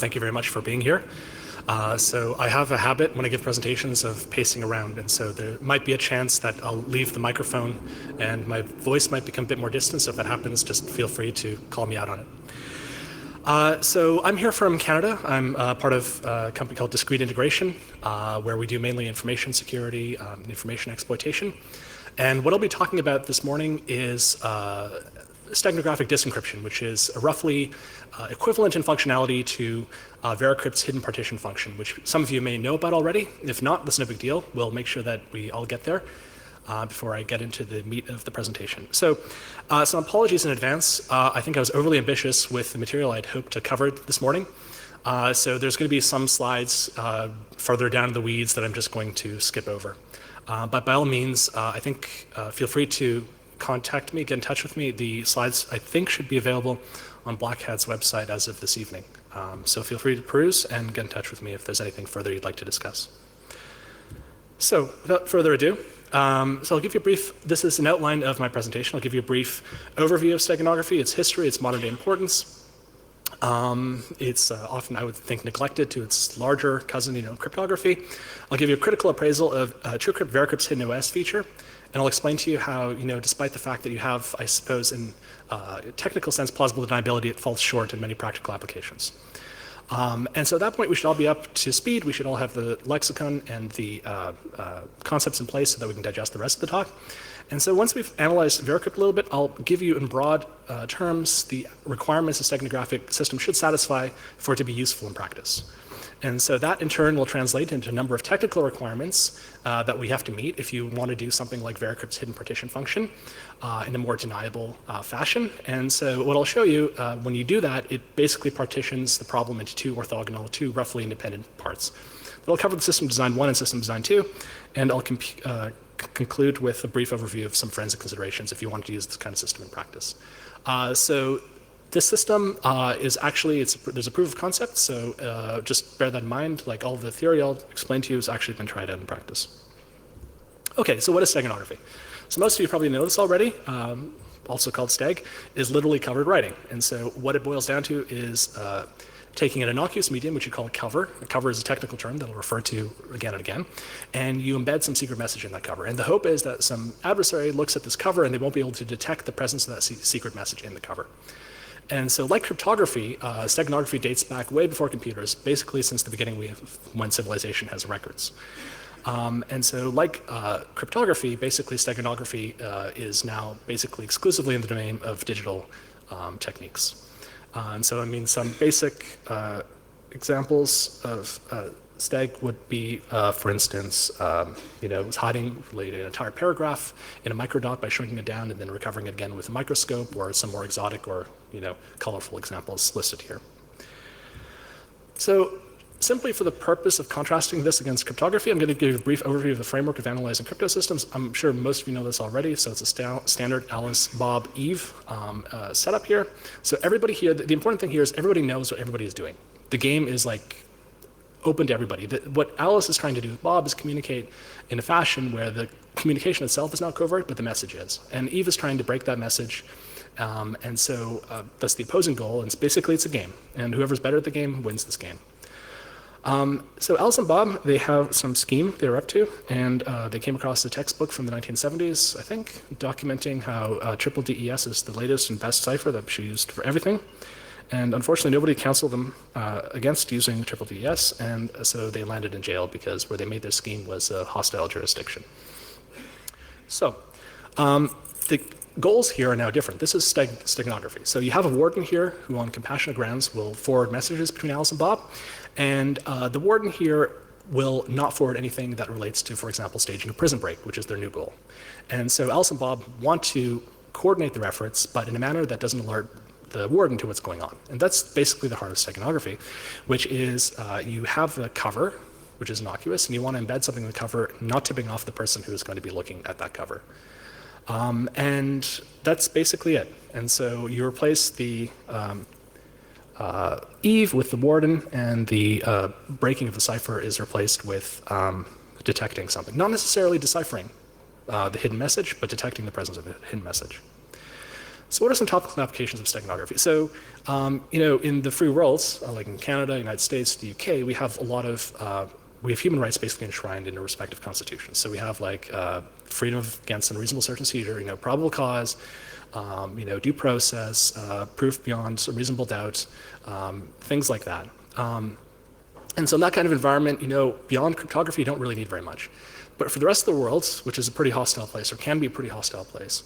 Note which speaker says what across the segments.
Speaker 1: Thank you very much for being here. So I have a habit when I give presentations of pacing around, and so there might be a chance that I'll leave the microphone and my voice might become a bit more distant, so if that happens, just feel free to call me out on it. So I'm here from Canada. I'm part of a company called Discrete Integration, where we do mainly information security, information exploitation. And what I'll be talking about this morning is steganographic disencryption, which is roughly equivalent in functionality to VeraCrypt's hidden partition function, which some of you may know about already. If not, that's no big deal. We'll make sure that we all get there before I get into the meat of the presentation. So some apologies in advance. I think I was overly ambitious with the material I'd hoped to cover this morning. So there's going to be some slides further down in the weeds that I'm just going to skip over. But by all means, I think feel free to contact me, get in touch with me. The slides, I think, should be available on Black Hat's website as of this evening. So feel free to peruse and get in touch with me if there's anything further you'd like to discuss. So without further ado, so I'll give you a brief, this is an outline of my presentation. I'll give you a brief overview of steganography, its history, its modern day importance. It's often, I would think, neglected to its larger cousin, cryptography. I'll give you a critical appraisal of TrueCrypt VeraCrypt's hidden OS feature. And I'll explain to you how, despite the fact that you have, I suppose, in technical sense, plausible deniability, it falls short in many practical applications. And so at that point, we should all be up to speed. We should all have the lexicon and the concepts in place so that we can digest the rest of the talk. And so once we've analyzed VeraCrypt a little bit, I'll give you in broad terms the requirements a steganographic system should satisfy for it to be useful in practice. And so that in turn will translate into a number of technical requirements that we have to meet if you want to do something like VeraCrypt's hidden partition function in a more deniable fashion. And so what I'll show you when you do that, it basically partitions the problem into two orthogonal, two roughly independent parts. But I'll cover the system design 1 and system design 2, and I'll conclude with a brief overview of some forensic considerations if you want to use this kind of system in practice. So this system is actually, there's a proof of concept, so just bear that in mind. Like all the theory I'll explain to you has actually been tried out in practice. Okay, so what is steganography? So most of you probably know this already, also called steg, is literally covered writing. And so what it boils down to is taking an innocuous medium, which you call a cover. A cover is a technical term that I'll refer to again and again. And you embed some secret message in that cover. And the hope is that some adversary looks at this cover and they won't be able to detect the presence of that secret message in the cover. And so like cryptography, steganography dates back way before computers, basically since the beginning when civilization has records. And so like cryptography, basically steganography is now basically exclusively in the domain of digital techniques. And so I mean some basic examples of steg would be, for instance, it's hiding an entire paragraph in a microdot by shrinking it down and then recovering it again with a microscope, or some more exotic or colorful examples listed here. So simply for the purpose of contrasting this against cryptography, I'm going to give you a brief overview of the framework of analyzing crypto systems. I'm sure most of you know this already, so it's a standard Alice, Bob, Eve setup here. So everybody here, the important thing here is everybody knows what everybody is doing. The game is like open to everybody. What Alice is trying to do with Bob is communicate in a fashion where the communication itself is not covert, but the message is. And Eve is trying to break that message. And so that's the opposing goal. And basically it's a game. And whoever's better at the game wins this game. So Alice and Bob, they have some scheme they're up to. And they came across a textbook from the 1970s, I think, documenting how triple DES is the latest and best cipher that should be used for everything. And unfortunately, nobody counseled them against using triple DES, and so they landed in jail because where they made their scheme was a hostile jurisdiction. So the goals here are now different. This is steganography. So you have a warden here who on compassionate grounds will forward messages between Alice and Bob, and the warden here will not forward anything that relates to, for example, staging a prison break, which is their new goal. And so Alice and Bob want to coordinate their efforts, but in a manner that doesn't alert the warden to what's going on. And that's basically the heart of steganography, which is you have the cover, which is innocuous, and you want to embed something in the cover, not tipping off the person who is going to be looking at that cover. And that's basically it. And so you replace the Eve with the warden, and the breaking of the cipher is replaced with detecting something. Not necessarily deciphering the hidden message, but detecting the presence of a hidden message. So what are some topical applications of steganography? So, in the free worlds, like in Canada, United States, the UK, we have a lot of, we have human rights basically enshrined in our respective constitutions. So we have like freedom against unreasonable search and seizure, probable cause, due process, proof beyond a reasonable doubt, things like that. And so in that kind of environment, beyond cryptography, you don't really need very much. But for the rest of the world, which is a pretty hostile place, or can be a pretty hostile place,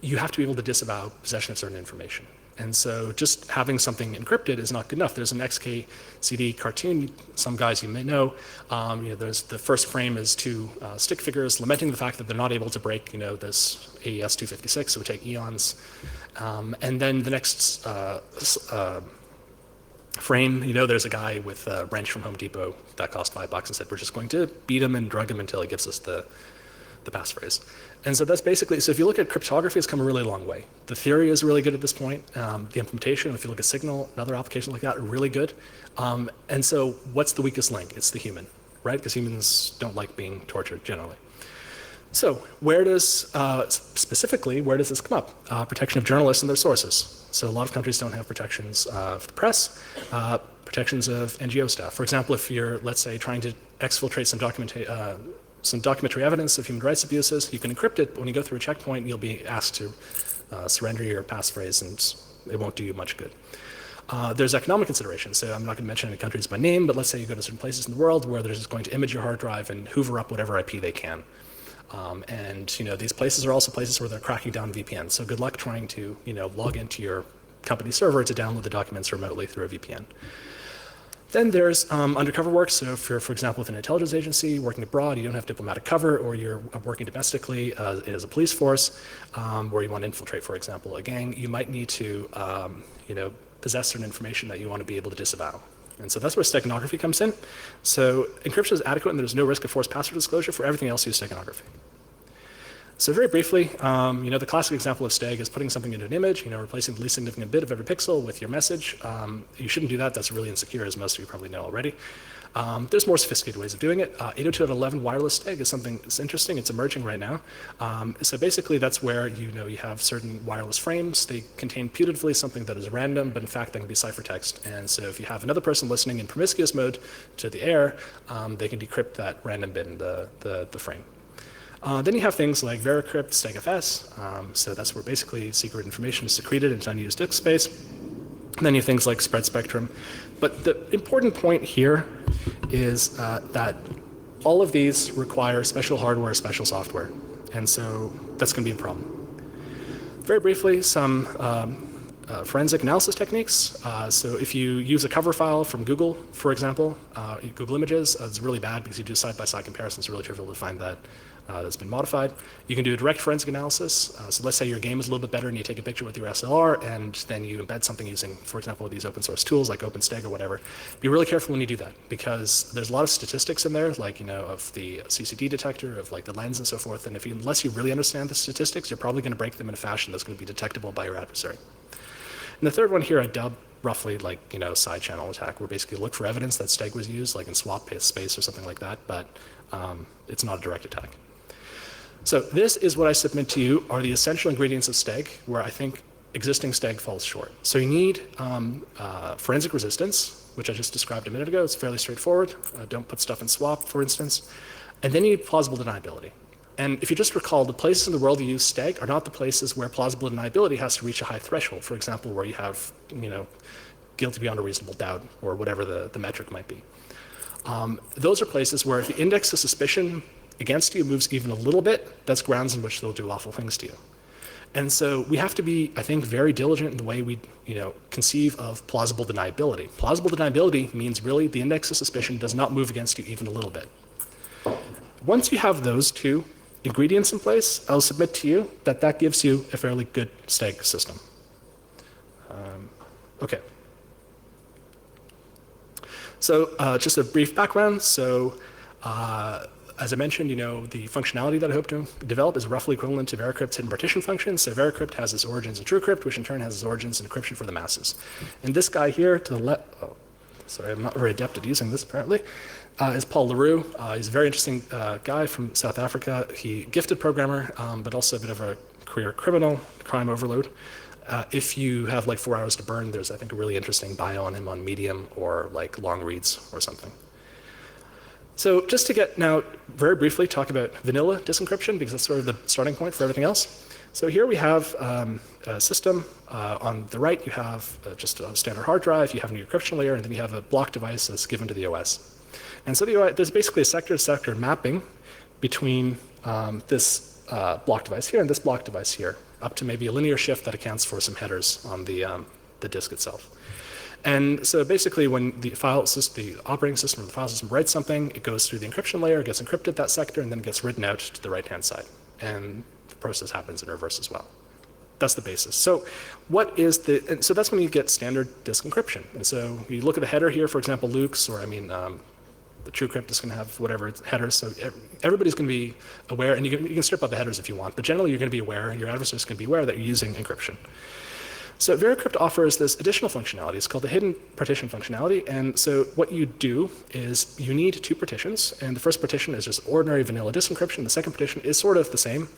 Speaker 1: you have to be able to disavow possession of certain information. And so just having something encrypted is not good enough. There's an XKCD cartoon, some guys you may know. There's the first frame is two stick figures lamenting the fact that they're not able to break, this AES 256, it would take eons. And then the next frame, there's a guy with a wrench from Home Depot that cost $5 and said, we're just going to beat him and drug him until he gives us the passphrase. And so that's basically, so if you look at cryptography, it's come a really long way. The theory is really good at this point. The implementation, if you look at Signal and other applications like that, are really good. And so what's the weakest link? It's the human, right? Because humans don't like being tortured generally. So where does, specifically, where does this come up? Protection of journalists and their sources. So a lot of countries don't have protections of the press, protections of NGO staff. For example, if you're, let's say, trying to exfiltrate some documentary evidence of human rights abuses, you can encrypt it, but when you go through a checkpoint, you'll be asked to surrender your passphrase, and it won't do you much good. There's economic considerations. So I'm not going to mention any countries by name, but let's say you go to certain places in the world where they're just going to image your hard drive and hoover up whatever IP they can. These places are also places where they're cracking down VPNs. So good luck trying to, log into your company server to download the documents remotely through a VPN. Then there's undercover work. So if you're, for example, with an intelligence agency working abroad, you don't have diplomatic cover, or you're working domestically as a police force, where you want to infiltrate, for example, a gang, you might need to, possess certain information that you want to be able to disavow. And so that's where steganography comes in. So encryption is adequate, and there's no risk of forced password disclosure. For everything else, use steganography. So very briefly, the classic example of steg is putting something into an image, replacing the least significant bit of every pixel with your message. You shouldn't do that. That's really insecure, as most of you probably know already. There's more sophisticated ways of doing it. 802.11 wireless steg is something that's interesting. It's emerging right now. So basically, that's where you have certain wireless frames. They contain putatively something that is random, but in fact, they can be ciphertext. And so if you have another person listening in promiscuous mode to the air, they can decrypt that random bit in the frame. Then you have things like VeraCrypt, StegFS. So that's where basically secret information is secreted into unused disk space. And then you have things like spread spectrum. But the important point here is that all of these require special hardware, special software. And so that's going to be a problem. Very briefly, some forensic analysis techniques. So if you use a cover file from Google, for example, Google Images, it's really bad because you do side-by-side comparisons. It's really trivial to find that that's been modified. You can do a direct forensic analysis. So let's say your game is a little bit better and you take a picture with your SLR and then you embed something using, for example, these open source tools like OpenSteg or whatever. Be really careful when you do that because there's a lot of statistics in there, like, of the CCD detector, of like the lens and so forth. And unless you really understand the statistics, you're probably going to break them in a fashion that's going to be detectable by your adversary. And the third one here I dub roughly like, side channel attack, where basically look for evidence that steg was used, like in swap space or something like that, but it's not a direct attack. So this is what I submit to you are the essential ingredients of steg, where I think existing steg falls short. So you need forensic resistance, which I just described a minute ago. It's fairly straightforward. Don't put stuff in swap, for instance. And then you need plausible deniability. And if you just recall, the places in the world you use steg are not the places where plausible deniability has to reach a high threshold. For example, where you have, guilty beyond a reasonable doubt, or whatever the metric might be. Those are places where if the index of suspicion against you moves even a little bit, that's grounds in which they'll do awful things to you. And so we have to be, I think, very diligent in the way we, conceive of plausible deniability. Plausible deniability means really the index of suspicion does not move against you even a little bit. Once you have those two ingredients in place, I'll submit to you that that gives you a fairly good steg system. Okay. So just a brief background. So as I mentioned, the functionality that I hope to develop is roughly equivalent to VeraCrypt's hidden partition function. So VeraCrypt has its origins in TrueCrypt, which in turn has its origins in encryption for the masses. And this guy here to the left, sorry, I'm not very adept at using this apparently, is Paul LaRue. He's a very interesting guy from South Africa. He gifted programmer, but also a bit of a career criminal, crime overload. If you have like 4 hours to burn, there's, I think, a really interesting bio on him on Medium or like Long Reads or something. So just to get now very briefly talk about vanilla disencryption, because that's sort of the starting point for everything else. So here we have a system. On the right, you have just a standard hard drive. You have an encryption layer, and then you have a block device that's given to the OS. And so there's basically a sector-to-sector mapping between this block device here and this block device here, up to maybe a linear shift that accounts for some headers on the disk itself. And so basically when the operating system or the file system writes something, it goes through the encryption layer, gets encrypted that sector, and then gets written out to the right-hand side. And the process happens in reverse as well. That's the basis. So so that's when you get standard disk encryption. And so you look at the header here, for example, Luke's, or the TrueCrypt is going to have whatever headers. So everybody's going to be aware, and you can strip out the headers if you want, but generally you're going to be aware, your adversary is going to be aware that you're using encryption. So VeraCrypt offers this additional functionality. It's called the hidden partition functionality. And so what you do is you need 2 partitions. And the first partition is just ordinary vanilla disencryption. The second partition is sort of the same,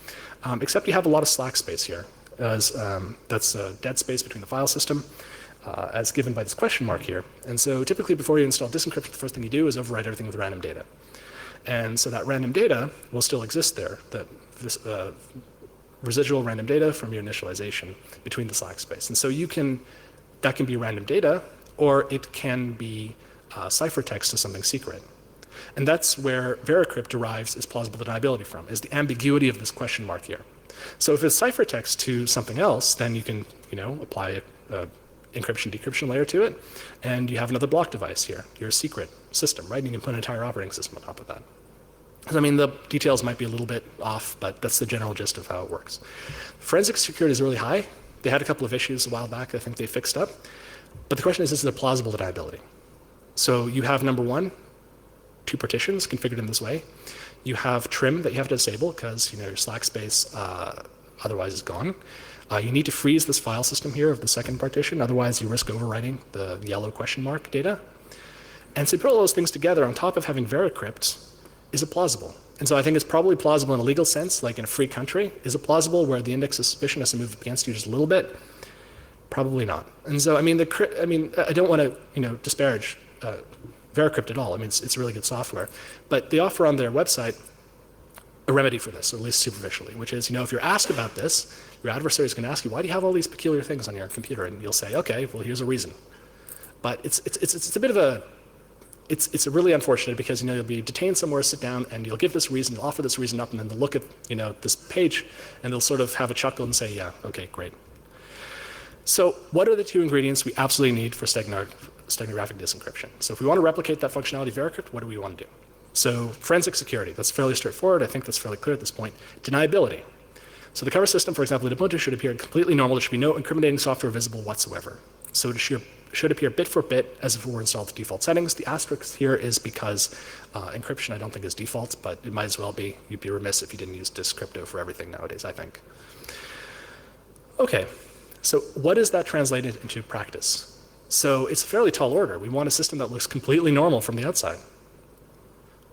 Speaker 1: except you have a lot of slack space here. As that's dead space between the file system, as given by this question mark here. And so typically before you install disencryption, the first thing you do is overwrite everything with random data. And so that random data will still exist there, this residual random data from your initialization between the slack space. And so that can be random data, or it can be ciphertext to something secret. And that's where VeraCrypt derives its plausible deniability from, is the ambiguity of this question mark here. So if it's ciphertext to something else, then you can apply a encryption decryption layer to it, and you have another block device here, your secret system, right? And you can put an entire operating system on top of that. So, the details might be a little bit off, but that's the general gist of how it works. Forensic security is really high. They had a couple of issues a while back I think they fixed up. But the question is it plausible deniability? So you have, number one, 2 partitions configured in this way. You have trim that you have to disable because your slack space otherwise is gone. You need to freeze this file system here of the second partition, otherwise you risk overwriting the yellow question mark data. And so you put all those things together on top of having VeraCrypt, is it plausible? And so I think it's probably plausible in a legal sense, like in a free country. Is it plausible where the index of suspicion has to move against you just a little bit? Probably not. And so I don't want to disparage VeraCrypt at all. It's really good software, but they offer on their website a remedy for this, or at least superficially, which is, if you're asked about this, your adversary is going to ask you, why do you have all these peculiar things on your computer? And you'll say, okay, well, here's a reason. But it's a bit of a, it's really unfortunate because, you'll be detained somewhere, sit down, and you'll give this reason, you'll offer this reason up, and then they'll look at, this page, and they'll sort of have a chuckle and say, yeah, okay, great. So what are the 2 ingredients we absolutely need for steganographic disencryption? So if we want to replicate that functionality of VeraCrypt, what do we want to do? So forensic security, that's fairly straightforward. I think that's fairly clear at this point. Deniability. So the cover system, for example, in Ubuntu should appear completely normal. There should be no incriminating software visible whatsoever. So it should appear bit for bit as if it were installed with default settings. The asterisk here is because encryption I don't think is default, but it might as well be. You'd be remiss if you didn't use disk crypto for everything nowadays, I think. Okay, so what is that translated into practice? So it's a fairly tall order. We want a system that looks completely normal from the outside.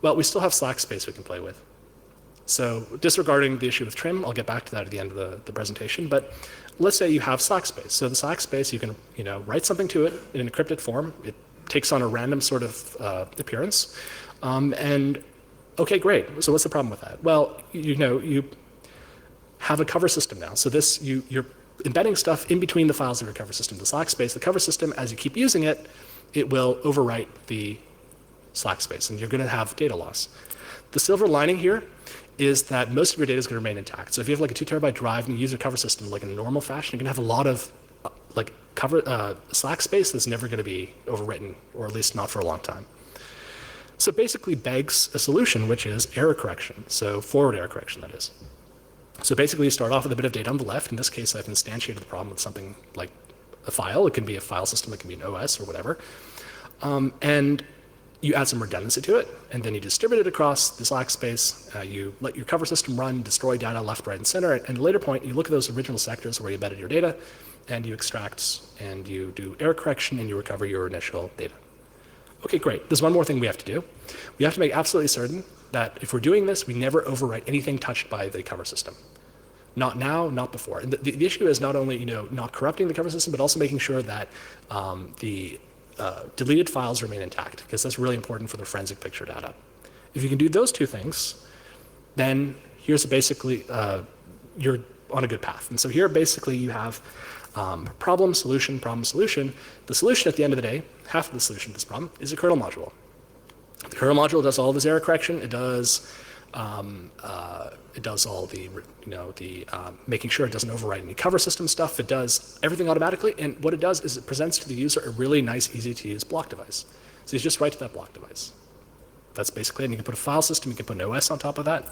Speaker 1: Well, we still have slack space we can play with. So disregarding the issue with trim, I'll get back to that at the end of the presentation, but let's say you have slack space. So the slack space, you can write something to it in an encrypted form. It takes on a random sort of appearance. And okay, great. So what's the problem with that? Well, you have a cover system now. So you're embedding stuff in between the files of your cover system. The slack space, the cover system, as you keep using it, it will overwrite the slack space, and you're going to have data loss. The silver lining here is that most of your data is going to remain intact. So if you have like a 2 terabyte drive and you use your cover system like in a normal fashion, you're going to have a lot of slack space that's never going to be overwritten, or at least not for a long time. So it basically begs a solution, which is error correction. So forward error correction, that is. So basically you start off with a bit of data on the left. In this case, I've instantiated the problem with something like a file. It can be a file system, it can be an OS or whatever. And you add some redundancy to it, and then you distribute it across the slack space. You let your cover system run, destroy data left, right, and center. And at a later point, you look at those original sectors where you embedded your data, and you extract, and you do error correction, and you recover your initial data. Okay, great. There's one more thing we have to do. We have to make absolutely certain that if we're doing this, we never overwrite anything touched by the cover system. Not now, not before. And the issue is not only not corrupting the cover system, but also making sure that the deleted files remain intact, because that's really important for the forensic picture data. If you can do those two things, then here's basically you're on a good path. And so here basically you have problem, solution, problem, solution. The solution at the end of the day, half of the solution to this problem, is a kernel module. The kernel module does all this error correction. It does all the making sure it doesn't overwrite any cover system stuff. It does everything automatically, and what it does is it presents to the user a really nice, easy to use block device. So you just write to that block device. That's basically it. And you can put a file system, you can put an OS on top of that.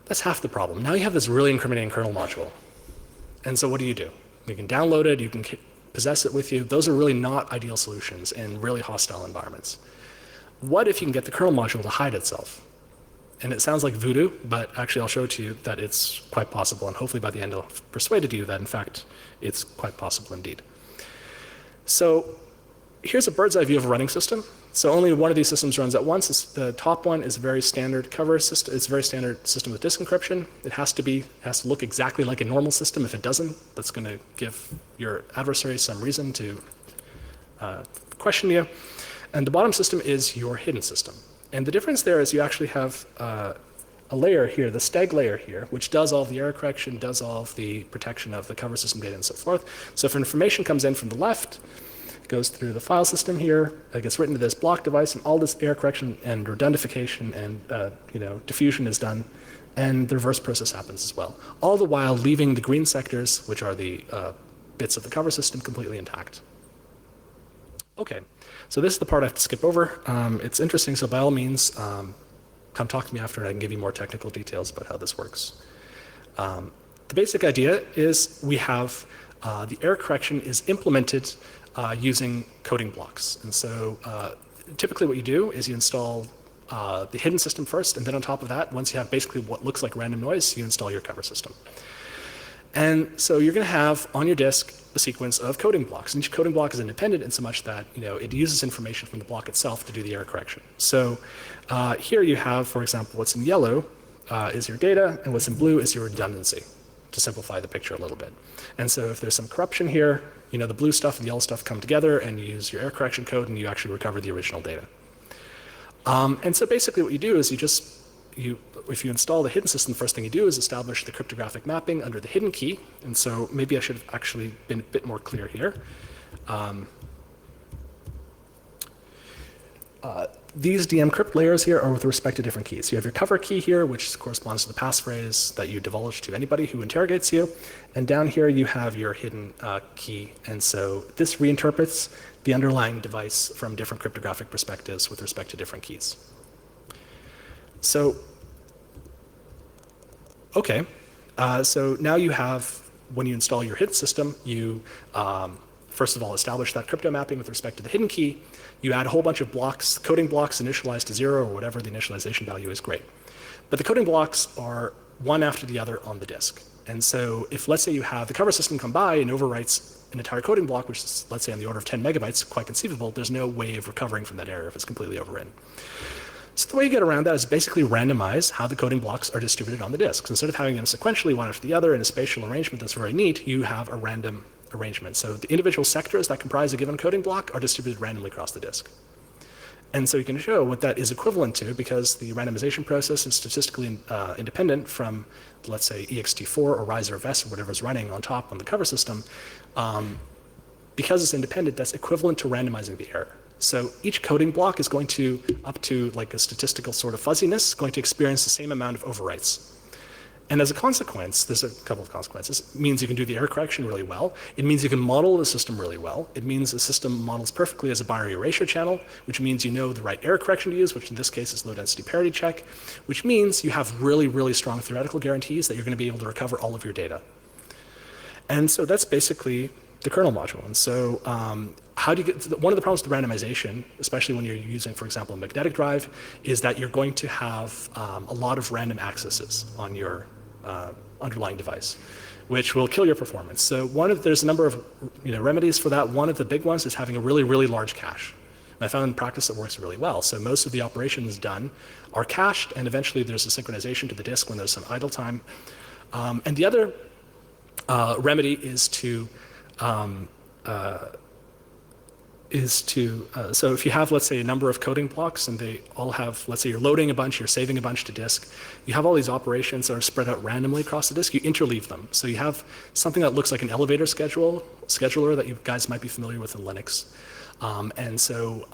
Speaker 1: That's half the problem. Now you have this really incriminating kernel module. And so what do? You can download it, you can possess it with you. Those are really not ideal solutions in really hostile environments. What if you can get the kernel module to hide itself? And it sounds like voodoo, but actually I'll show it to you that it's quite possible, and hopefully by the end I'll have persuaded you that in fact it's quite possible indeed. So here's a bird's eye view of a running system. So only one of these systems runs at once. The top one is a very standard cover system. It's a very standard system with disk encryption. It has to look exactly like a normal system. If it doesn't, that's going to give your adversary some reason to question you. And the bottom system is your hidden system. And the difference there is you actually have a layer here, the stag layer here, which does all of the error correction, does all of the protection of the cover system data and so forth. So if information comes in from the left, it goes through the file system here, it gets written to this block device, and all this error correction and redundification and diffusion is done, and the reverse process happens as well. All the while leaving the green sectors, which are the bits of the cover system, completely intact. Okay. So this is the part I have to skip over. It's interesting, so by all means, come talk to me after and I can give you more technical details about how this works. The basic idea is we have the error correction is implemented using coding blocks. And so typically what you do is you install the hidden system first, and then on top of that, once you have basically what looks like random noise, you install your cover system. And so you're going to have on your disk a sequence of coding blocks. And each coding block is independent in so much that it uses information from the block itself to do the error correction. So here you have, for example, what's in yellow is your data, and what's in blue is your redundancy, to simplify the picture a little bit. And so if there's some corruption here, the blue stuff and the yellow stuff come together, and you use your error correction code, and you actually recover the original data. And so basically what you do is if you install the hidden system, the first thing you do is establish the cryptographic mapping under the hidden key. And so maybe I should have actually been a bit more clear here. These DMCrypt layers here are with respect to different keys. So you have your cover key here, which corresponds to the passphrase that you divulge to anybody who interrogates you. And down here you have your hidden key. And so this reinterprets the underlying device from different cryptographic perspectives with respect to different keys. So, okay, so now you have, when you install your hidden system, you first of all establish that crypto mapping with respect to the hidden key. You add a whole bunch of blocks, coding blocks initialized to 0 or whatever the initialization value is, great. But the coding blocks are one after the other on the disk. And so if, let's say, you have the cover system come by and overwrites an entire coding block, which is, let's say, on the order of 10 megabytes, quite conceivable, there's no way of recovering from that error if it's completely overwritten. So the way you get around that is basically randomize how the coding blocks are distributed on the disks. Instead of having them sequentially one after the other in a spatial arrangement that's very neat, you have a random arrangement. So the individual sectors that comprise a given coding block are distributed randomly across the disk. And so you can show what that is equivalent to, because the randomization process is statistically independent from, let's say, ext4 or rise or vest or whatever is running on top on the cover system. Because it's independent, that's equivalent to randomizing the error. So each coding block is going to, up to like a statistical sort of fuzziness, going to experience the same amount of overwrites. And as a consequence, there's a couple of consequences. It means you can do the error correction really well. It means you can model the system really well. It means the system models perfectly as a binary erasure channel, which means you know the right error correction to use, which in this case is low density parity check, which means you have really, really strong theoretical guarantees that you're going to be able to recover all of your data. And so that's basically the kernel module. And so how do you get, one of the problems with randomization, especially when you're using, for example, a magnetic drive, is that you're going to have a lot of random accesses on your underlying device, which will kill your performance. So there's a number of remedies for that. One of the big ones is having a really, really large cache. And I found in practice it works really well. So most of the operations done are cached, and eventually there's a synchronization to the disk when there's some idle time. And the other remedy is to so if you have, let's say, a number of coding blocks and they all have, let's say you're loading a bunch, you're saving a bunch to disk, you have all these operations that are spread out randomly across the disk, you interleave them. So you have something that looks like an elevator scheduler that you guys might be familiar with in Linux. And so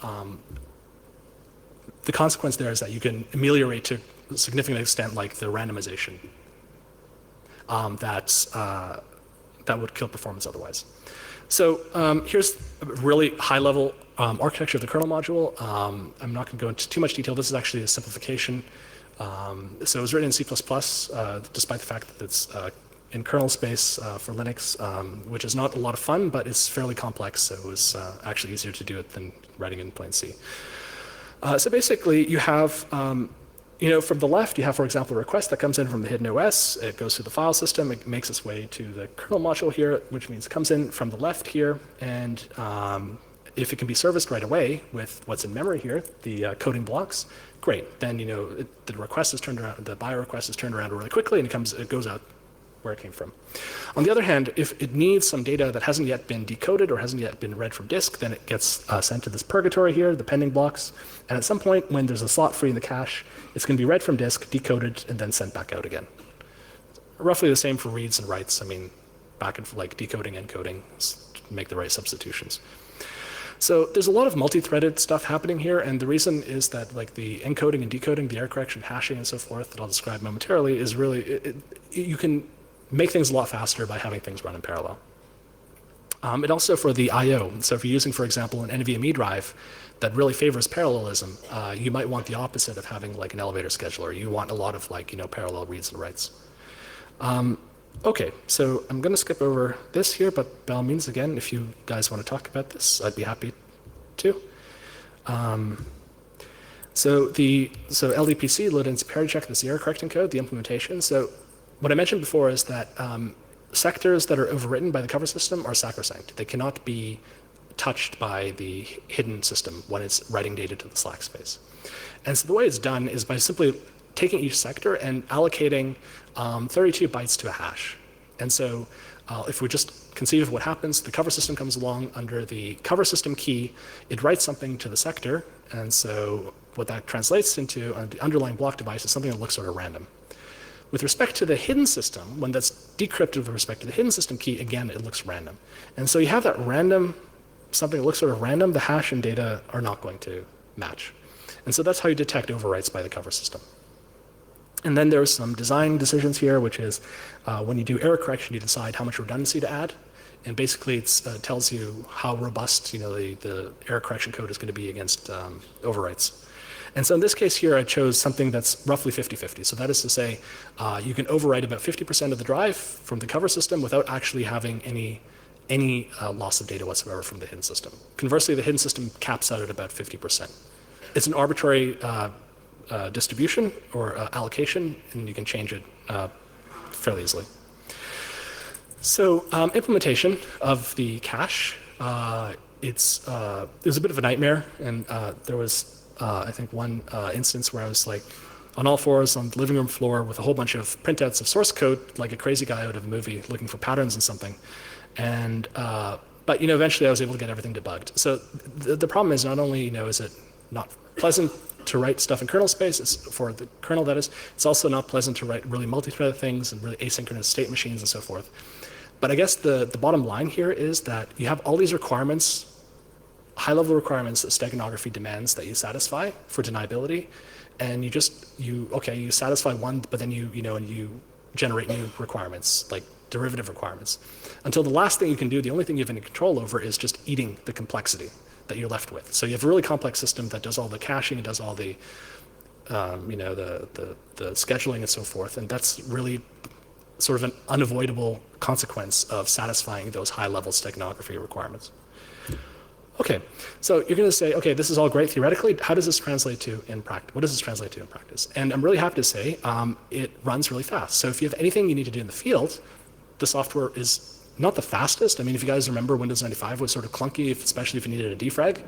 Speaker 1: the consequence there is that you can ameliorate to a significant extent like the randomization that would kill performance otherwise. So here's a really high-level architecture of the kernel module. I'm not going to go into too much detail. This is actually a simplification. So it was written in C++, despite the fact that it's in kernel space for Linux, which is not a lot of fun, but it's fairly complex. So it was actually easier to do it than writing in plain C. So basically, you have from the left, you have, for example, a request that comes in from the hidden OS. It goes through the file system. It makes its way to the kernel module here, which means it comes in from the left here. And if it can be serviced right away with what's in memory here, the coding blocks, great. Then the request is turned around, the buyer request is turned around really quickly, and it goes out where it came from. On the other hand, if it needs some data that hasn't yet been decoded or hasn't yet been read from disk, then it gets sent to this purgatory here, the pending blocks. And at some point, when there's a slot free in the cache, it's going to be read from disk, decoded, and then sent back out again. Roughly the same for reads and writes. I mean, back and like decoding, encoding, make the right substitutions. So there's a lot of multi-threaded stuff happening here, and the reason is that like the encoding and decoding, the error correction, hashing, and so forth that I'll describe momentarily is really, you can make things a lot faster by having things run in parallel. It also for the I/O. So if you're using, for example, an NVMe drive that really favors parallelism, you might want the opposite of having like an elevator scheduler. You want a lot of like parallel reads and writes. Okay, so I'm going to skip over this here, but by all means, again, if you guys want to talk about this, I'd be happy to. So LDPC, load and parity check, this error correcting code, the implementation. So what I mentioned before is that sectors that are overwritten by the cover system are sacrosanct. They cannot be touched by the hidden system when it's writing data to the slack space. And so the way it's done is by simply taking each sector and allocating 32 bytes to a hash. And so if we just conceive of what happens, the cover system comes along under the cover system key, it writes something to the sector, and so what that translates into on the underlying block device is something that looks sort of random. With respect to the hidden system, when that's decrypted with respect to the hidden system key, again, it looks random. And so you have that random, something that looks sort of random, the hash and data are not going to match. And so that's how you detect overwrites by the cover system. And then there's some design decisions here, which is when you do error correction, you decide how much redundancy to add. And basically it tells you how robust the error correction code is going to be against overwrites. And so in this case here, I chose something that's roughly 50-50. So that is to say, you can overwrite about 50% of the drive from the cover system without actually having any loss of data whatsoever from the hidden system. Conversely, the hidden system caps out at about 50%. It's an arbitrary distribution or allocation, and you can change it fairly easily. So implementation of the cache, it was a bit of a nightmare, and there was I think one instance where I was like on all fours on the living room floor with a whole bunch of printouts of source code, like a crazy guy out of a movie looking for patterns in something. And but eventually I was able to get everything debugged. So the problem is not only is it not pleasant to write stuff in kernel space, it's for the kernel that is, it's also not pleasant to write really multi-threaded things and really asynchronous state machines and so forth. But I guess the bottom line here is that you have all these requirements, high-level requirements that steganography demands that you satisfy for deniability, and you satisfy one, but then you generate new requirements, like derivative requirements, until the last thing you can do, the only thing you have any control over is just eating the complexity that you're left with. So you have a really complex system that does all the caching, it does all the the scheduling and so forth, and that's really sort of an unavoidable consequence of satisfying those high-level steganography requirements. Okay, so you're going to say, okay, this is all great theoretically. How does this translate to in practice? What does this translate to in practice? And I'm really happy to say it runs really fast. So if you have anything you need to do in the field, the software is not the fastest. I mean, if you guys remember, Windows 95 was sort of clunky, especially if you needed a defrag,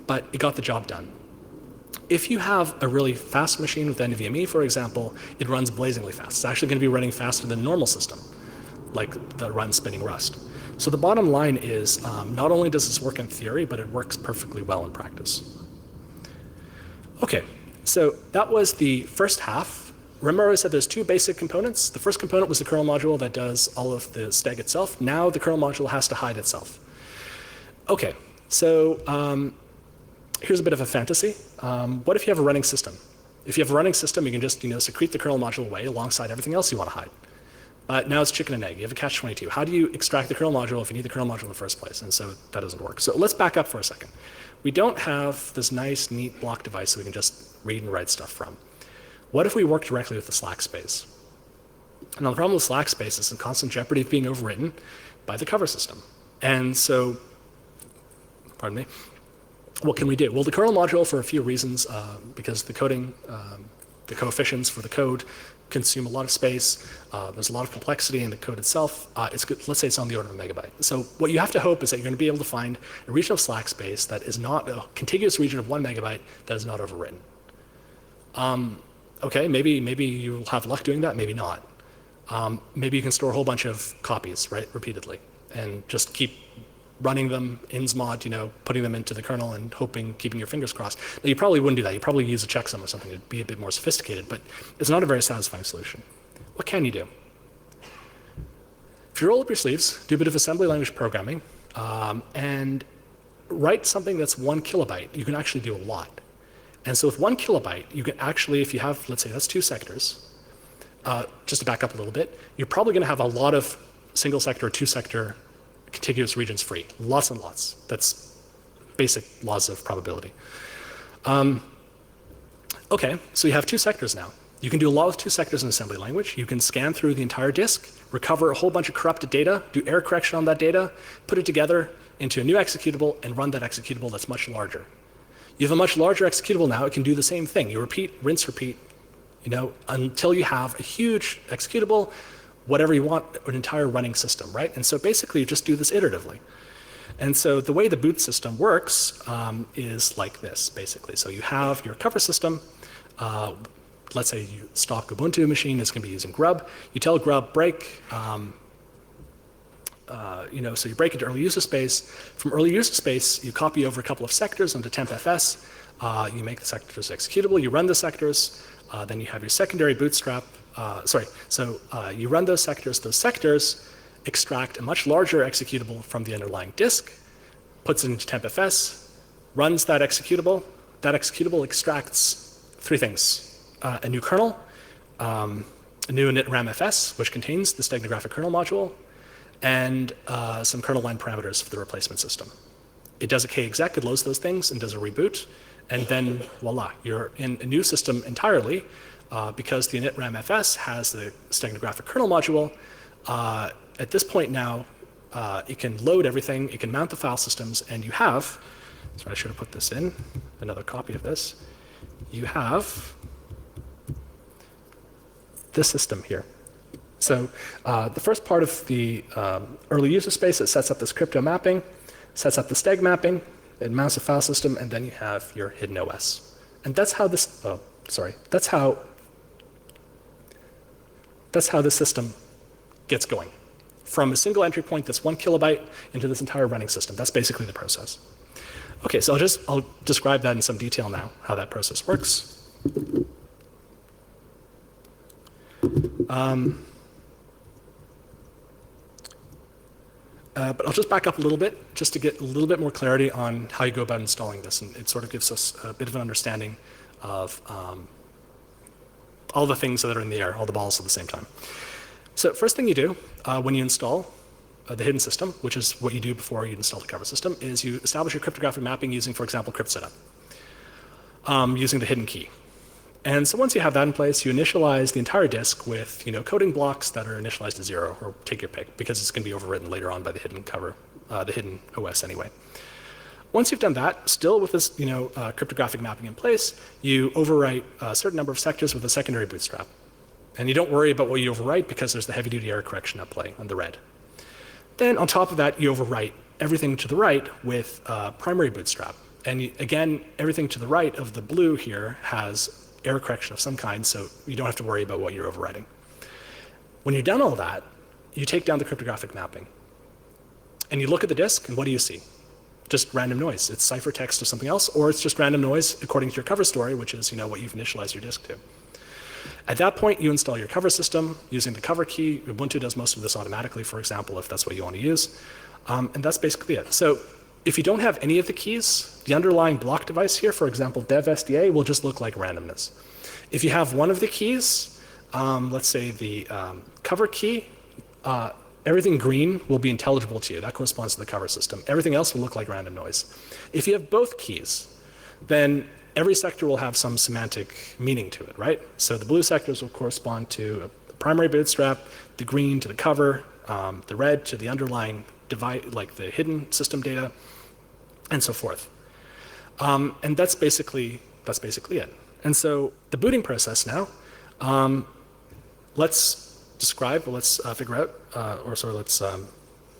Speaker 1: but it got the job done. If you have a really fast machine with NVMe, for example, it runs blazingly fast. It's actually going to be running faster than a normal system, like that runs spinning Rust. So the bottom line is, not only does this work in theory, but it works perfectly well in practice. Okay, so that was the first half. Remember I said there's two basic components. The first component was the kernel module that does all of the steg itself. Now the kernel module has to hide itself. Okay, so here's a bit of a fantasy. What if you have a running system? If you have a running system, you can just secrete the kernel module away alongside everything else you want to hide. Now it's chicken and egg. You have a catch-22. How do you extract the kernel module if you need the kernel module in the first place? And so that doesn't work. So let's back up for a second. We don't have this nice, neat block device that we can just read and write stuff from. What if we work directly with the slack space? Now the problem with slack space is in constant jeopardy of being overwritten by the cover system. And so, pardon me, what can we do? Well, the kernel module, for a few reasons, because the coding, the coefficients for the code consume a lot of space. There's a lot of complexity in the code itself. Let's say it's on the order of a megabyte. So what you have to hope is that you're going to be able to find a region of slack space that is not a contiguous region of 1 megabyte that is not overwritten. Okay, maybe you'll have luck doing that, maybe not. Maybe you can store a whole bunch of copies, right, repeatedly, and just keep running them, insmod, putting them into the kernel and keeping your fingers crossed. Now, you probably wouldn't do that. You'd probably use a checksum or something to be a bit more sophisticated, but it's not a very satisfying solution. What can you do? If you roll up your sleeves, do a bit of assembly language programming, and write something that's 1 kilobyte, you can actually do a lot. And so with 1 kilobyte, you can actually, if you have, let's say that's 2 sectors, just to back up a little bit, you're probably going to have a lot of single sector or 2 sector contiguous regions free, lots and lots. That's basic laws of probability. Okay, so you have 2 sectors now. You can do a lot with 2 sectors in assembly language. You can scan through the entire disk, recover a whole bunch of corrupted data, do error correction on that data, put it together into a new executable, and run that executable that's much larger. You have a much larger executable now. It can do the same thing. You repeat, rinse, repeat, until you have a huge executable, whatever you want, an entire running system, right? And so basically you just do this iteratively. And so the way the boot system works is like this, basically. So you have your cover system. Let's say you stock Ubuntu machine is going to be using grub. You tell grub break, so you break into early user space. From early user space, you copy over a couple of sectors into tempfs. You make the sectors executable. You run the sectors. Then you have your secondary bootstrap. You run those sectors. Those sectors extract a much larger executable from the underlying disk, puts it into tempfs, runs that executable. That executable extracts 3 things: a new kernel, a new initramfs, which contains the steganographic kernel module, and some kernel line parameters for the replacement system. It does a kexec, it loads those things and does a reboot, and then voila, you're in a new system entirely. Because the initramfs has the steganographic kernel module, at this point now, it can load everything, it can mount the file systems, and you have, sorry, I should have put this in, another copy of this. You have this system here. So the first part of the early user space, it sets up this crypto mapping, sets up the steg mapping, it mounts a file system, and then you have your hidden OS. And that's how this, that's how the system gets going. From a single entry point that's 1 kilobyte into this entire running system. That's basically the process. Okay, so I'll describe that in some detail now, how that process works. But I'll just back up a little bit, just to get a little bit more clarity on how you go about installing this. And it sort of gives us a bit of an understanding of all the things that are in the air, all the balls at the same time. So first thing you do when you install the hidden system, which is what you do before you install the cover system, is you establish your cryptographic mapping using, for example, cryptsetup, using the hidden key. And so once you have that in place, you initialize the entire disk with coding blocks that are initialized to 0, or take your pick, because it's going to be overwritten later on by the hidden cover, the hidden OS anyway. Once you've done that, still with this cryptographic mapping in place, you overwrite a certain number of sectors with a secondary bootstrap. And you don't worry about what you overwrite because there's the heavy-duty error correction at play on the red. Then on top of that, you overwrite everything to the right with primary bootstrap. And again, everything to the right of the blue here has error correction of some kind, so you don't have to worry about what you're overwriting. When you're done all that, you take down the cryptographic mapping. And you look at the disk, and what do you see? Just random noise. It's ciphertext or something else, or it's just random noise according to your cover story, which is what you've initialized your disk to. At that point, you install your cover system using the cover key. Ubuntu does most of this automatically, for example, if that's what you want to use. And that's basically it. So if you don't have any of the keys, the underlying block device here, for example, dev SDA, will just look like randomness. If you have one of the keys, let's say the cover key, everything green will be intelligible to you. That corresponds to the cover system. Everything else will look like random noise. If you have both keys, then every sector will have some semantic meaning to it, right? So the blue sectors will correspond to the primary bootstrap, the green to the cover, the red to the underlying device, like the hidden system data, and so forth. And that's basically it. And so the booting process now, let's figure out, let's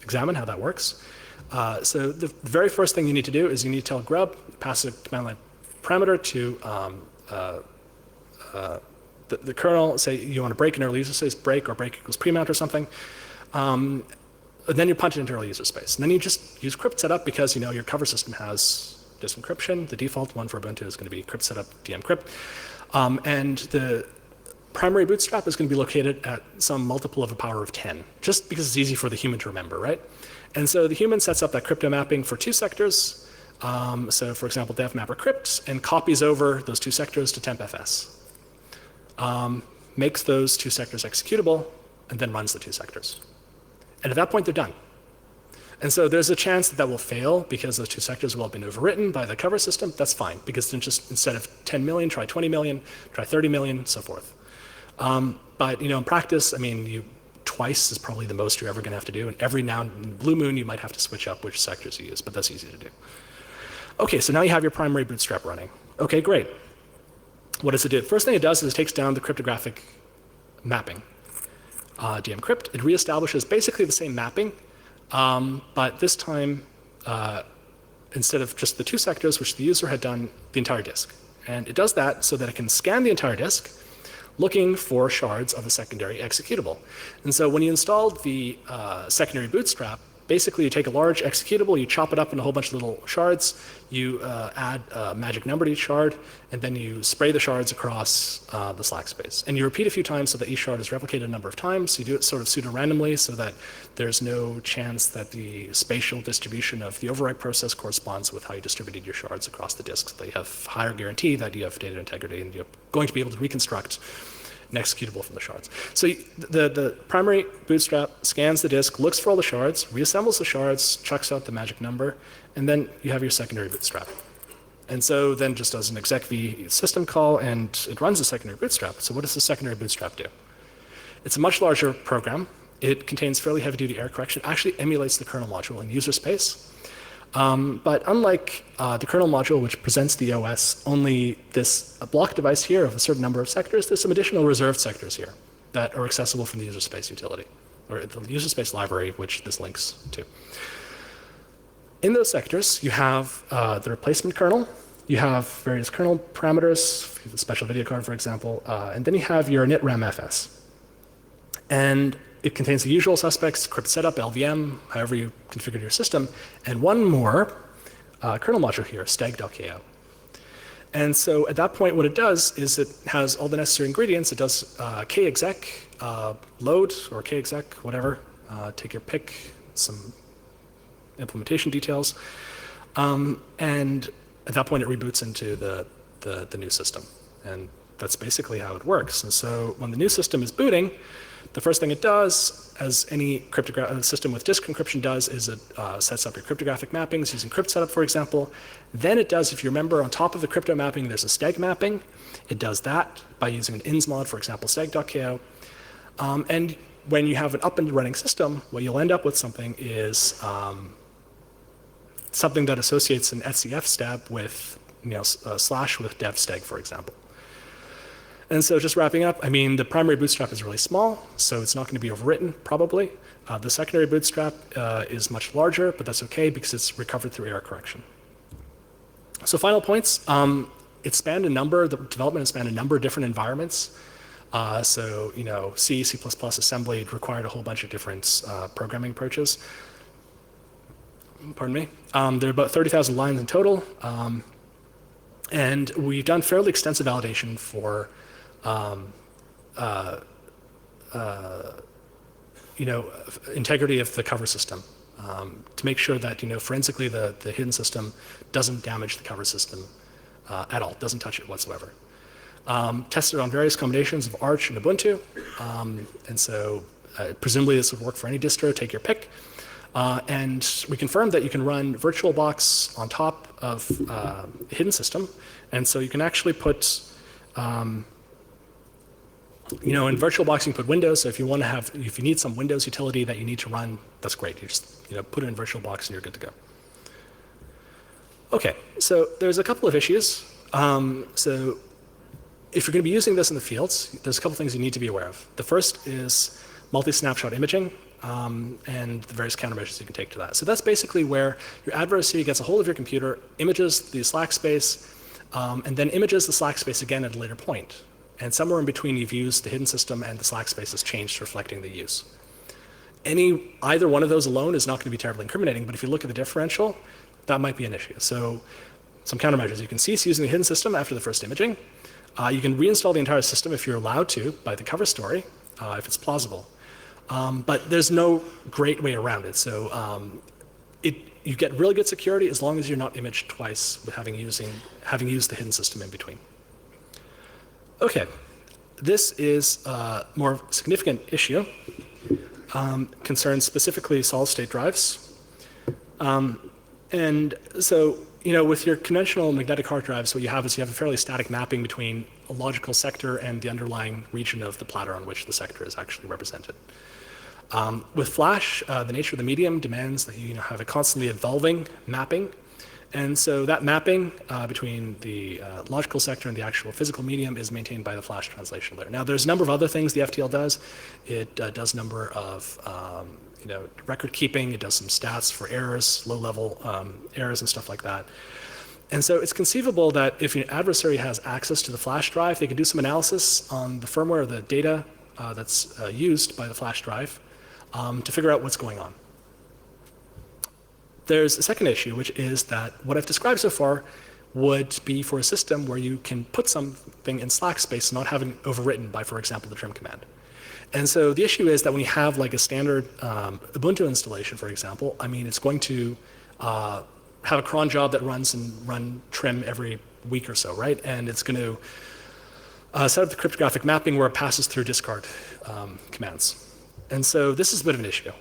Speaker 1: examine how that works. So the very first thing you need to do is you need to tell grub, pass a command line parameter to the kernel, say you want to break an early user space, break or break equals premount or something. Then you punch it into early user space. And then you just use crypt setup because your cover system has disk encryption. The default one for Ubuntu is going to be crypt setup dmcrypt. And the primary bootstrap is going to be located at some multiple of a power of 10, just because it's easy for the human to remember, right? And so the human sets up that crypto mapping for two sectors. So for example, dev mapper crypt, and copies over those two sectors to tempfs. Makes those two sectors executable, and then runs the two sectors. And at that point, they're done. And so there's a chance that will fail because those two sectors will have been overwritten by the cover system. That's fine, because then just instead of 10 million, try 20 million, try 30 million, so forth. But in practice, twice is probably the most you're ever going to have to do. And every now and then, blue moon, you might have to switch up which sectors you use, but that's easy to do. Okay, so now you have your primary bootstrap running. Okay, great. What does it do? First thing it does is it takes down the cryptographic mapping. dmcrypt, it reestablishes basically the same mapping, but this time, instead of just the two sectors, which the user had done, the entire disk. And it does that so that it can scan the entire disk, looking for shards of a secondary executable. And so when you installed the secondary bootstrap, basically you take a large executable, you chop it up into a whole bunch of little shards, you add a magic number to each shard, and then you spray the shards across the slack space. And you repeat a few times so that each shard is replicated a number of times. You do it sort of pseudo-randomly so that there's no chance that the spatial distribution of the overwrite process corresponds with how you distributed your shards across the disk. So that you have higher guarantee that you have data integrity and you're going to be able to reconstruct an executable from the shards. So the primary bootstrap scans the disk, looks for all the shards, reassembles the shards, chucks out the magic number, and then you have your secondary bootstrap. And so then just does an execv system call, and it runs the secondary bootstrap. So what does the secondary bootstrap do? It's a much larger program. It contains fairly heavy-duty error correction. It actually emulates the kernel module in user space. But unlike the kernel module, which presents the OS only this block device here of a certain number of sectors, there's some additional reserved sectors here that are accessible from the user space utility, or the user space library, which this links to. In those sectors, you have the replacement kernel. You have various kernel parameters, the special video card, for example, and then you have your initramfs. And it contains the usual suspects, crypt setup, LVM, however you configured your system, and one more kernel module here, stag.ko. And so at that point, what it does is it has all the necessary ingredients. It does kexec load, or kexec, whatever, take your pick, some implementation details. And at that point, it reboots into the new system. And that's basically how it works. And so when the new system is booting, the first thing it does, as any system with disk encryption does, is it sets up your cryptographic mappings using crypt setup, for example. Then it does, if you remember, on top of the crypto mapping, there's a stag mapping. It does that by using an insmod, for example, stag.ko. And when you have an up and running system, what you'll end up with something is something that associates an SCF stab with, slash with dev stag, for example. And so just wrapping up, the primary bootstrap is really small, so it's not going to be overwritten, probably. The secondary bootstrap is much larger, but that's okay because it's recovered through error correction. So final points, the development has spanned a number of different environments. So, C, C++, assembly required a whole bunch of different programming approaches. Pardon me. There are about 30,000 lines in total. And we've done fairly extensive validation for integrity of the cover system to make sure that forensically the hidden system doesn't damage the cover system at all, doesn't touch it whatsoever. Tested on various combinations of Arch and Ubuntu, and so presumably this would work for any distro, take your pick. And we confirmed that you can run VirtualBox on top of a hidden system, and so you can actually put in VirtualBox you can put Windows, so if you need some Windows utility that you need to run, that's great. You just put it in VirtualBox and you're good to go. Okay, so there's a couple of issues. So if you're going to be using this in the fields, there's a couple things you need to be aware of. The first is multi-snapshot imaging and the various countermeasures you can take to that. So that's basically where your adversary gets a hold of your computer, images the slack space, and then images the slack space again at a later point. And somewhere in between, you've used the hidden system and the slack space has changed, reflecting the use. Either one of those alone is not going to be terribly incriminating, but if you look at the differential, that might be an issue. So some countermeasures. You can cease using the hidden system after the first imaging. You can reinstall the entire system if you're allowed to by the cover story, if it's plausible. But there's no great way around it. So you get really good security as long as you're not imaged twice with having used the hidden system in between. Okay, this is a more significant issue, concerns specifically solid-state drives. And so, with your conventional magnetic hard drives, what you have is you have a fairly static mapping between a logical sector and the underlying region of the platter on which the sector is actually represented. With Flash, the nature of the medium demands that you have a constantly evolving mapping. And so that mapping between the logical sector and the actual physical medium is maintained by the Flash translation layer. Now, there's a number of other things the FTL does. It does a number of record keeping. It does some stats for errors, low-level errors and stuff like that. And so it's conceivable that if your adversary has access to the flash drive, they can do some analysis on the firmware or the data that's used by the flash drive to figure out what's going on. There's a second issue, which is that what I've described so far would be for a system where you can put something in slack space not having overwritten by, for example, the trim command. And so the issue is that when you have like a standard Ubuntu installation, for example, it's going to have a cron job that runs and run trim every week or so, right? And it's going to set up the cryptographic mapping where it passes through discard commands. And so this is a bit of an issue.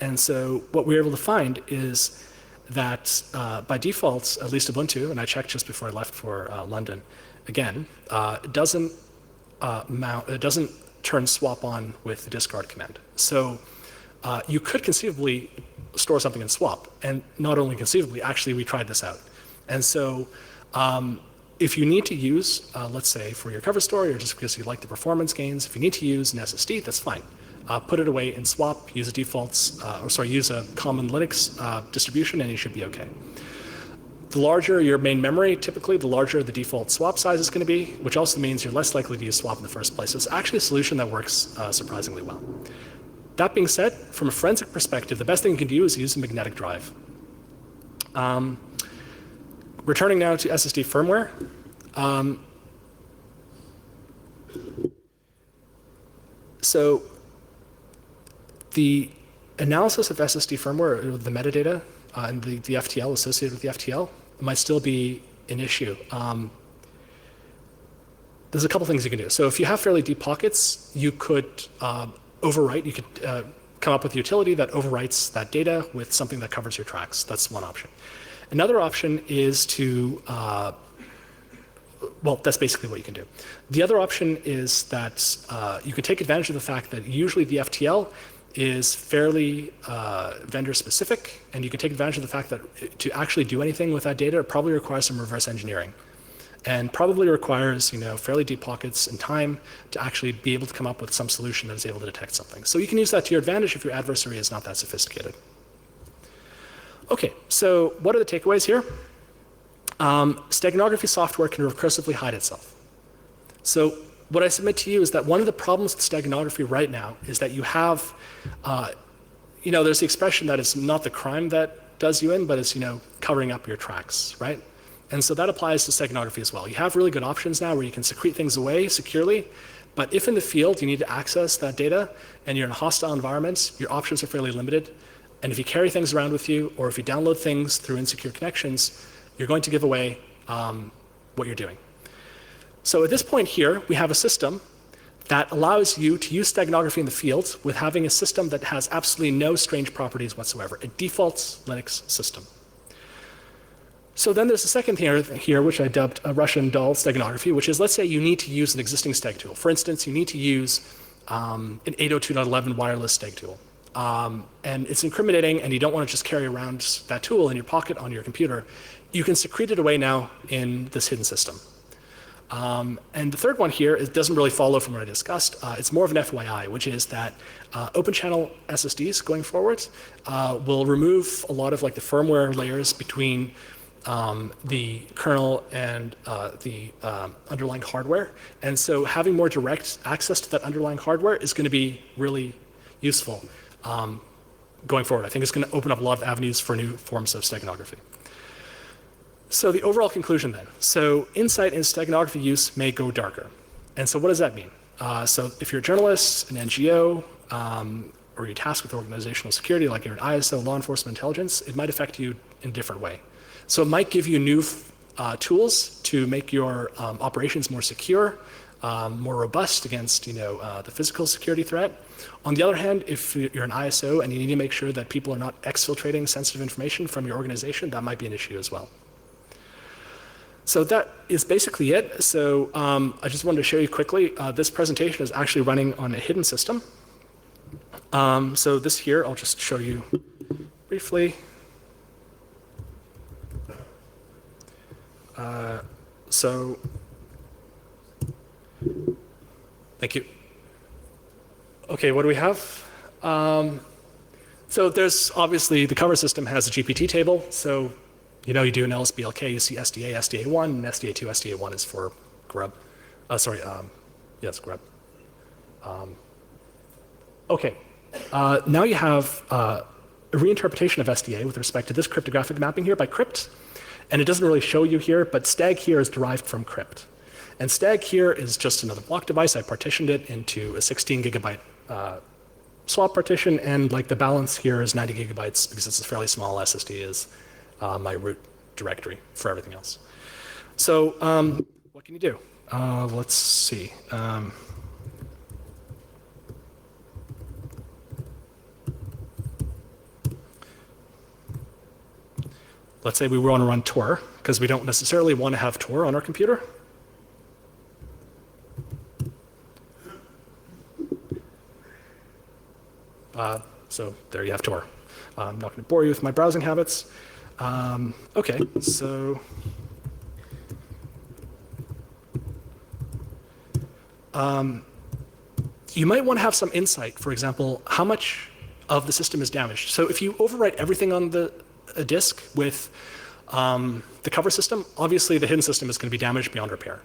Speaker 1: And so what we were able to find is that by default, at least Ubuntu, and I checked just before I left for London, again, it doesn't turn swap on with the discard command. So you could conceivably store something in swap, and not only conceivably, actually we tried this out. And so if you need to use, let's say for your cover story or just because you like the performance gains, if you need to use an SSD, that's fine. Put it away in swap, use use a common Linux distribution, and you should be okay. The larger your main memory, typically, the larger the default swap size is going to be, which also means you're less likely to use swap in the first place. So it's actually a solution that works surprisingly well. That being said, from a forensic perspective, the best thing you can do is use a magnetic drive. Returning now to SSD firmware. So the analysis of SSD firmware, the metadata, and the FTL associated with the FTL might still be an issue. There's a couple things you can do. So if you have fairly deep pockets, you could overwrite, you could come up with a utility that overwrites that data with something that covers your tracks. That's one option. Another option is to, well, that's basically what you can do. The other option is that you can take advantage of the fact that usually the FTL is fairly vendor specific, and you can take advantage of the fact that to actually do anything with that data, it probably requires some reverse engineering, and probably requires fairly deep pockets and time to actually be able to come up with some solution that is able to detect something. So you can use that to your advantage if your adversary is not that sophisticated. Okay, so what are the takeaways here? Steganography software can recursively hide itself. So what I submit to you is that one of the problems with steganography right now is that you have, there's the expression that it's not the crime that does you in, but it's, covering up your tracks, right? And so that applies to steganography as well. You have really good options now where you can secrete things away securely, but if in the field you need to access that data and you're in hostile environments, your options are fairly limited. And if you carry things around with you, or if you download things through insecure connections, you're going to give away what you're doing. So at this point here, we have a system that allows you to use steganography in the field with having a system that has absolutely no strange properties whatsoever, a default Linux system. So then there's a second thing here, which I dubbed a Russian doll steganography, which is, let's say you need to use an existing steg tool. For instance, you need to use an 802.11 wireless steg tool. And it's incriminating, and you don't want to just carry around that tool in your pocket on your computer. You can secrete it away now in this hidden system. And the third one here, it doesn't really follow from what I discussed. It's more of an FYI, which is that open channel SSDs going forward will remove a lot of the firmware layers between the kernel and the underlying hardware. And so having more direct access to that underlying hardware is going to be really useful going forward. I think it's going to open up a lot of avenues for new forms of steganography. So the overall conclusion then. So insight into steganography use may go darker. And so what does that mean? So if you're a journalist, an NGO, or you're tasked with organizational security, like you're an ISO, law enforcement intelligence, it might affect you in a different way. So it might give you new tools to make your operations more secure, more robust against the physical security threat. On the other hand, if you're an ISO and you need to make sure that people are not exfiltrating sensitive information from your organization, that might be an issue as well. So that is basically it. So I just wanted to show you quickly, this presentation is actually running on a hidden system. So this here, I'll just show you briefly. Thank you. Okay, what do we have? So there's obviously, the cover system has a GPT table. So you do an LSBLK, you see SDA, SDA1, and SDA2, SDA1 is for grub. Yes, grub. Okay, now you have a reinterpretation of SDA with respect to this cryptographic mapping here by crypt. And it doesn't really show you here, but stag here is derived from crypt. And stag here is just another block device. I partitioned it into a 16 gigabyte swap partition, and the balance here is 90 gigabytes because it's a fairly small SSD is my root directory for everything else. So what can you do? Let's see. Let's say we want to run Tor, because we don't necessarily want to have Tor on our computer. So there you have Tor. I'm not going to bore you with my browsing habits. Okay, so you might want to have some insight, for example, how much of the system is damaged. So if you overwrite everything on a disk with the cover system, obviously the hidden system is going to be damaged beyond repair.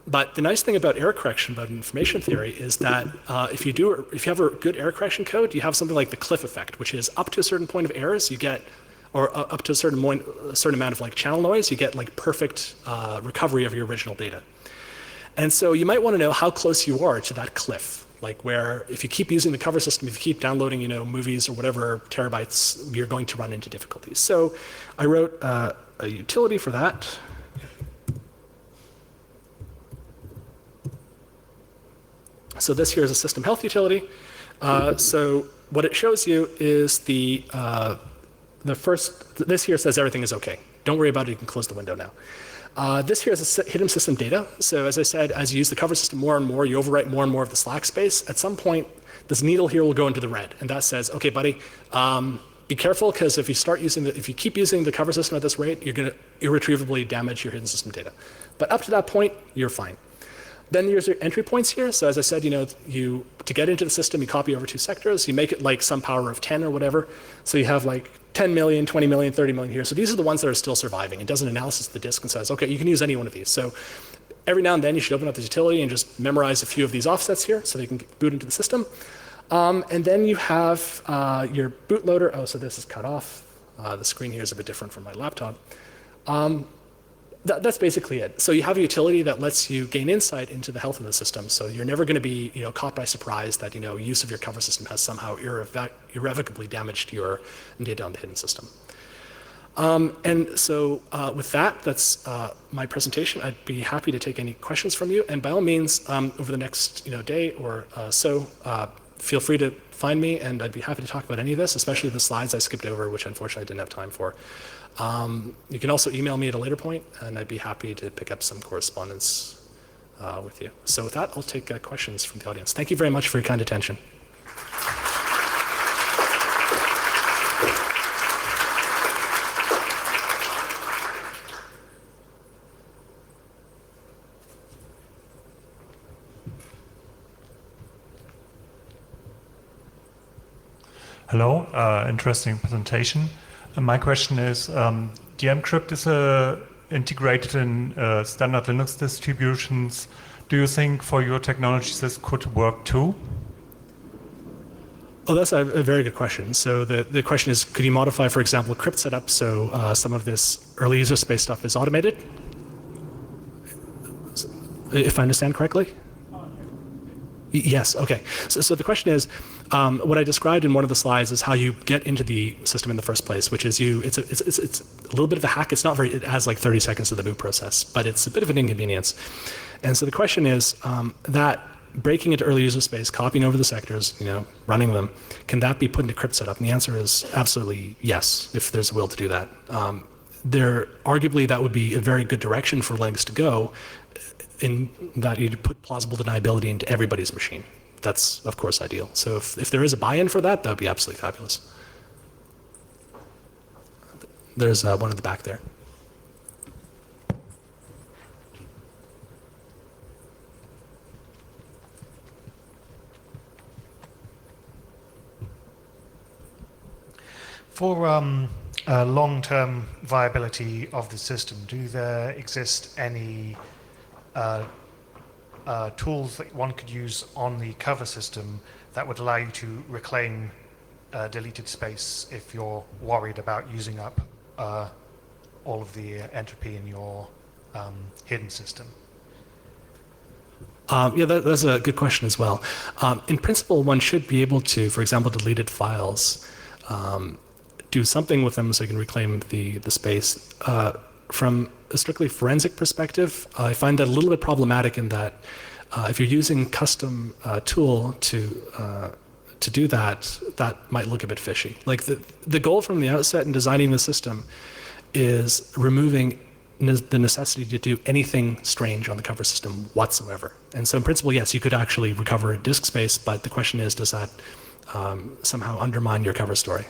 Speaker 1: But the nice thing about error correction, about information theory, is that if you have a good error correction code, you have something like the cliff effect, which is up to a certain point of errors, you get, or up to a certain amount of channel noise, you get perfect recovery of your original data. And so you might want to know how close you are to that cliff. Where if you keep using the cover system, if you keep downloading, movies or whatever terabytes, you're going to run into difficulties. So I wrote a utility for that. So this here is a system health utility. So what it shows you is this here says everything is okay. Don't worry about it, you can close the window now. This here is a hidden system data. So as I said, as you use the cover system more and more, you overwrite more and more of the slack space. At some point, this needle here will go into the red, and that says, okay, buddy, be careful, because if you keep using the cover system at this rate, you're going to irretrievably damage your hidden system data. But up to that point, you're fine. Then there's your entry points here. So as I said, to get into the system, you copy over 2 sectors. You make it some power of 10 or whatever. So you have 10 million, 20 million, 30 million here. So these are the ones that are still surviving. It does an analysis of the disk and says, okay, you can use any one of these. So every now and then you should open up the utility and just memorize a few of these offsets here so they can boot into the system. And then you have your bootloader. Oh, so this is cut off. The screen here is a bit different from my laptop. That's basically it. So you have a utility that lets you gain insight into the health of the system. So you're never going to be caught by surprise that use of your cover system has somehow irrevocably damaged your data on the hidden system. And so with that, that's my presentation. I'd be happy to take any questions from you. And by all means, over the next day or so, feel free to find me, and I'd be happy to talk about any of this, especially the slides I skipped over, which unfortunately I didn't have time for. You can also email me at a later point, and I'd be happy to pick up some correspondence with you. So with that, I'll take questions from the audience. Thank you very much for your kind attention.
Speaker 2: Hello, interesting presentation. My question is, Encrypt is integrated in standard Linux distributions. Do you think for your technologies this could work too?
Speaker 1: Oh, that's a very good question. So the question is, could you modify, for example, crypt setup so some of this early user space stuff is automated? If I understand correctly? Yes, okay. So the question is, what I described in one of the slides is how you get into the system in the first place, which is it's a little bit of a hack. It's not very, it has like 30 seconds of the boot process, but it's a bit of an inconvenience. And so the question is that breaking into early user space, copying over the sectors, running them, can that be put into crypt setup? And the answer is absolutely yes, if there's a will to do that. Arguably, that would be a very good direction for Linux to go, in that you'd put plausible deniability into everybody's machine. That's, of course, ideal. So if there is a buy-in for that, that would be absolutely fabulous. There's one in the back there.
Speaker 3: For long-term viability of the system, do there exist any tools that one could use on the cover system that would allow you to reclaim deleted space if you're worried about using up all of the entropy in your hidden system?
Speaker 1: Yeah, that's a good question as well. In principle, one should be able to, for example, deleted files, do something with them so you can reclaim the space. From a strictly forensic perspective, I find that a little bit problematic in that if you're using custom tool to do that, that might look a bit fishy. Like the goal from the outset in designing the system is removing the necessity to do anything strange on the cover system whatsoever. And so in principle, yes, you could actually recover disk space, but the question is, does that somehow undermine your cover story?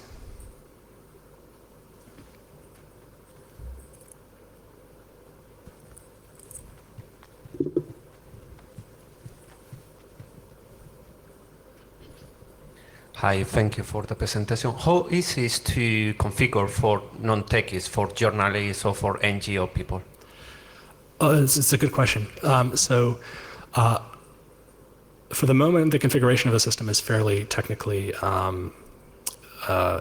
Speaker 4: Hi, thank you for the presentation. How easy is to configure for non-techies, for journalists or for NGO people?
Speaker 1: It's a good question. For the moment, the configuration of the system is fairly technically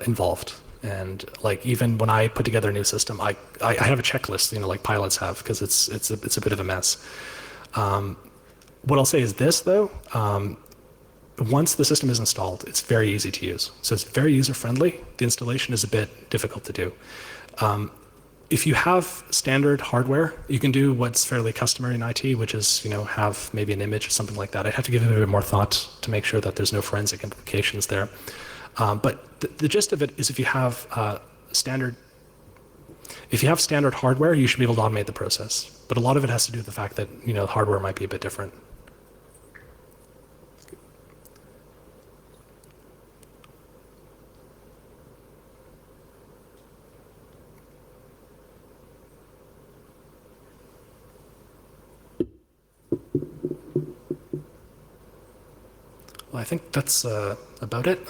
Speaker 1: involved. And like even when I put together a new system, I have a checklist, like pilots have, because it's a bit of a mess. What I'll say is this, though. Once the system is installed, it's very easy to use. So it's very user-friendly. The installation is a bit difficult to do. If you have standard hardware, you can do what's fairly customary in IT, which is have maybe an image or something like that. I'd have to give it a bit more thought to make sure that there's no forensic implications there. But the gist of it is if you have standard hardware, you should be able to automate the process. But a lot of it has to do with the fact that the hardware might be a bit different. Well, I think that's about it.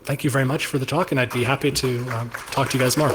Speaker 1: thank you very much for the talk, and I'd be happy to talk to you guys more.